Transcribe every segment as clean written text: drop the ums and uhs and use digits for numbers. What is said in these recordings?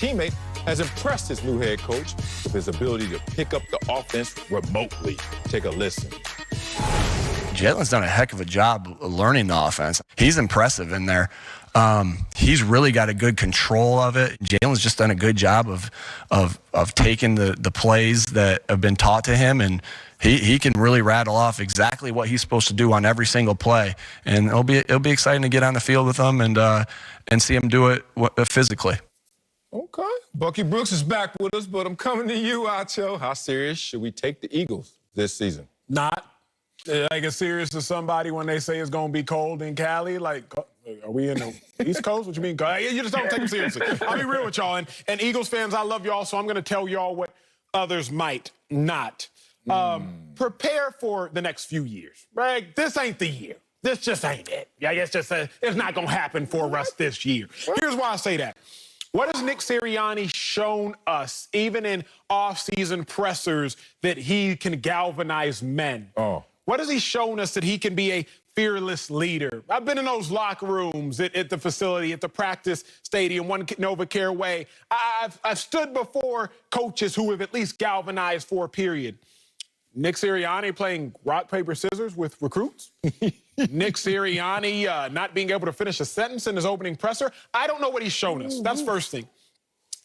teammate has impressed his new head coach with his ability to pick up the offense remotely. Take a listen. Jalen's done a heck of a job learning the offense. He's impressive in there. He's really got a good control of it. Jalen's just done a good job of taking the plays that have been taught to him, and he can really rattle off exactly what he's supposed to do on every single play. And it'll be exciting to get on the field with him and see him do it physically. Okay. Bucky Brooks is back with us, but I'm coming to you, Acho. How serious should we take the Eagles this season? Not. Like, as serious as somebody when they say it's going to be cold in Cali. Like, are we in the East Coast? What you mean? You just don't take them seriously. I'll be real with y'all. And Eagles fans, I love y'all, so I'm going to tell y'all what others might not. Prepare for the next few years, right? This ain't the year. This just ain't it. Yeah, it's just it's not going to happen for us this year. Here's why I say that. What has Nick Sirianni shown us, even in off-season pressers, that he can galvanize men? What has he shown us that he can be a fearless leader? I've been in those locker rooms at the facility, at the practice stadium, One NovaCare Way. I've stood before coaches who have at least galvanized for a period. Nick Sirianni playing rock, paper, scissors with recruits. Nick Sirianni not being able to finish a sentence in his opening presser. I don't know what he's shown us. That's first thing.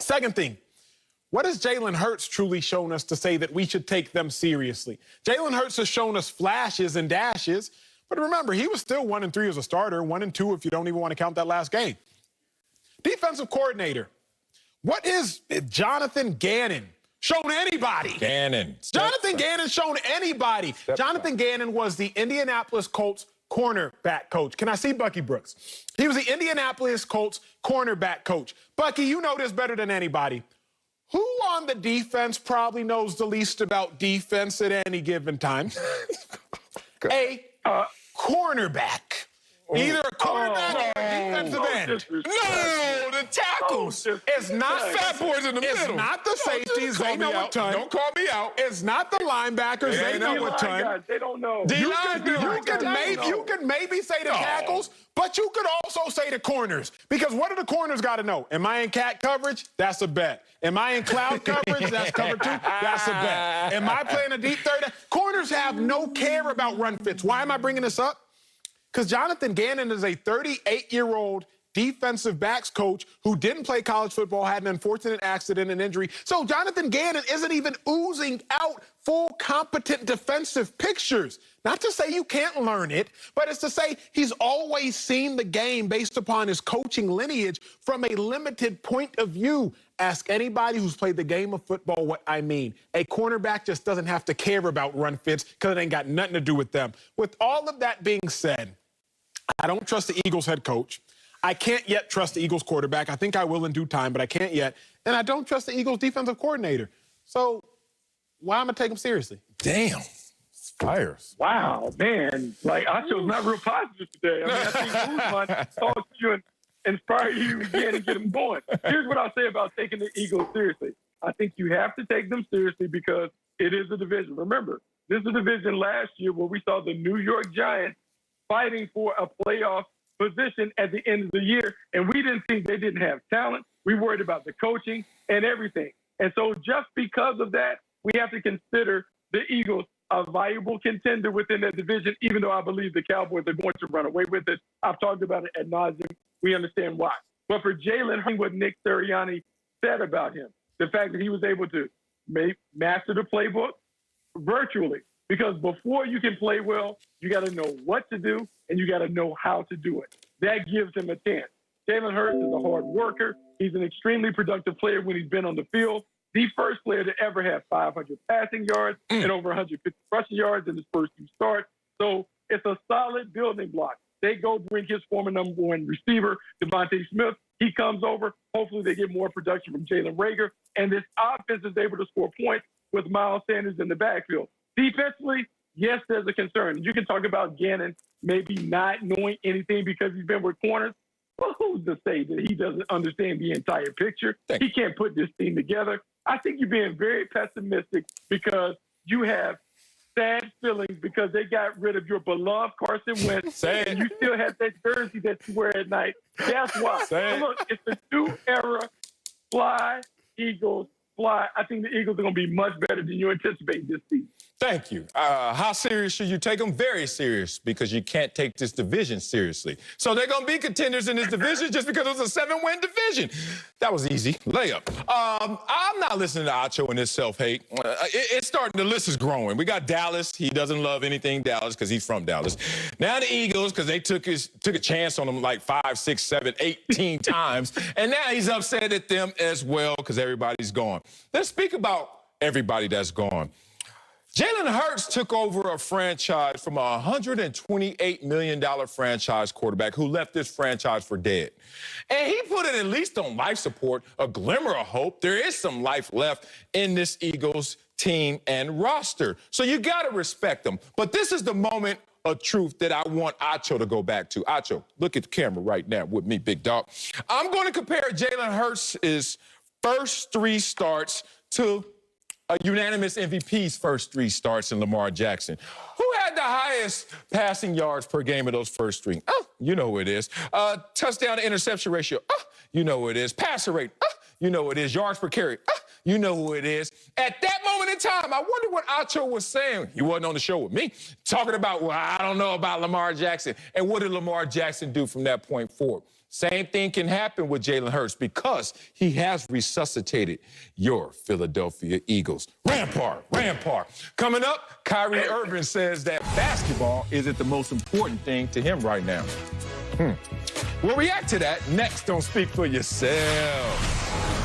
Second thing, what has Jalen Hurts truly shown us to say that we should take them seriously? Jalen Hurts has shown us flashes and dashes, but remember, he was still 1-3 as a starter, 1-2 if you don't even want to count that last game. Defensive coordinator. What is Jonathan Gannon shown anybody? Jonathan Gannon shown anybody. Jonathan Gannon was the Indianapolis Colts cornerback coach. Can I see Bucky Brooks? He was the Indianapolis Colts cornerback coach. Bucky, you know this better than anybody. Who on the defense probably knows the least about defense at any given time? A cornerback. Either a cornerback or a defensive end. No, the tackles. It's not fat boys in the middle. It's not the safeties. They know a ton. Don't call me out. It's not the linebackers. They know a ton. They don't know. You could maybe say the tackles, but you could also say the corners. Because what do the corners got to know? Am I in cat coverage? That's a bet. Am I in cloud coverage? That's cover 2. That's a bet. Am I playing a deep third? Corners have no care about run fits. Why am I bringing this up? Because Jonathan Gannon is a 38-year-old defensive backs coach who didn't play college football, had an unfortunate accident and injury. So Jonathan Gannon isn't even oozing out full competent defensive pictures. Not to say you can't learn it, but it's to say he's always seen the game based upon his coaching lineage from a limited point of view. Ask anybody who's played the game of football what I mean. A cornerback just doesn't have to care about run fits because it ain't got nothing to do with them. With all of that being said, I don't trust the Eagles head coach. I can't yet trust the Eagles quarterback. I think I will in due time, but I can't yet. And I don't trust the Eagles defensive coordinator. So why am I going to take him seriously? Damn. Fires. Wow, man. Like, Acho's not real positive today. I mean, I think Uzman talked to you and inspire you again and get him going. Here's what I'll say about taking the Eagles seriously. I think you have to take them seriously because it is a division. Remember, this is a division last year where we saw the New York Giants fighting for a playoff position at the end of the year, and we didn't think they didn't have talent. We worried about the coaching and everything. And so just because of that, we have to consider the Eagles a viable contender within that division, even though I believe the Cowboys are going to run away with it. I've talked about it ad nauseum. We understand why. But for Jalen, what Nick Sirianni said about him, the fact that he was able to master the playbook virtually, because before you can play well, you got to know what to do and you got to know how to do it. That gives him a chance. Jalen Hurts is a hard worker. He's an extremely productive player when he's been on the field. The first player to ever have 500 passing yards and over 150 rushing yards in his first 2 starts. So it's a solid building block. They go bring his former number 1 receiver, Devontae Smith. He comes over. Hopefully they get more production from Jalen Reagor. And this offense is able to score points with Miles Sanders in the backfield. Defensively, yes, there's a concern. You can talk about Gannon maybe not knowing anything because he's been with corners. Well, who's to say that he doesn't understand the entire picture? He can't put this team together. I think you're being very pessimistic because you have sad feelings because they got rid of your beloved Carson Wentz. And you still have that jersey that you wear at night. That's why. Look, it's a new era fly, Eagles, fly. I think the Eagles are going to be much better than you anticipate this season. Thank you. How serious should you take them? Very serious, because you can't take this division seriously. So they're going to be contenders in this division just because it was a 7-win division. That was easy. Layup. I'm not listening to Acho and his self-hate. It's starting, the list is growing. We got Dallas. He doesn't love anything Dallas because he's from Dallas. Now the Eagles, because they took a chance on him like 5, 6, 7, 18 times. And now he's upset at them as well because everybody's gone. Let's speak about everybody that's gone. Jalen Hurts took over a franchise from a $128 million franchise quarterback who left this franchise for dead. And he put it at least on life support, a glimmer of hope. There is some life left in this Eagles team and roster. So you got to respect them. But this is the moment of truth that I want Acho to go back to. Acho, look at the camera right now with me, big dog. I'm going to compare Jalen Hurts' first 3 starts to a unanimous MVP's first 3 starts in Lamar Jackson. Who had the highest passing yards per game of those first 3? Oh, you know who it is. Touchdown to interception ratio. Oh, you know who it is. Passer rate. Oh, you know who it is. Yards per carry. Oh, you know who it is. At that moment in time, I wonder what Acho was saying. He wasn't on the show with me. Talking about, well, I don't know about Lamar Jackson. And what did Lamar Jackson do from that point forward? Same thing can happen with Jalen Hurts because he has resuscitated your Philadelphia Eagles. Rampart. Coming up, Kyrie Irving says that basketball isn't the most important thing to him right now. We'll react to that next on Speak for Yourself.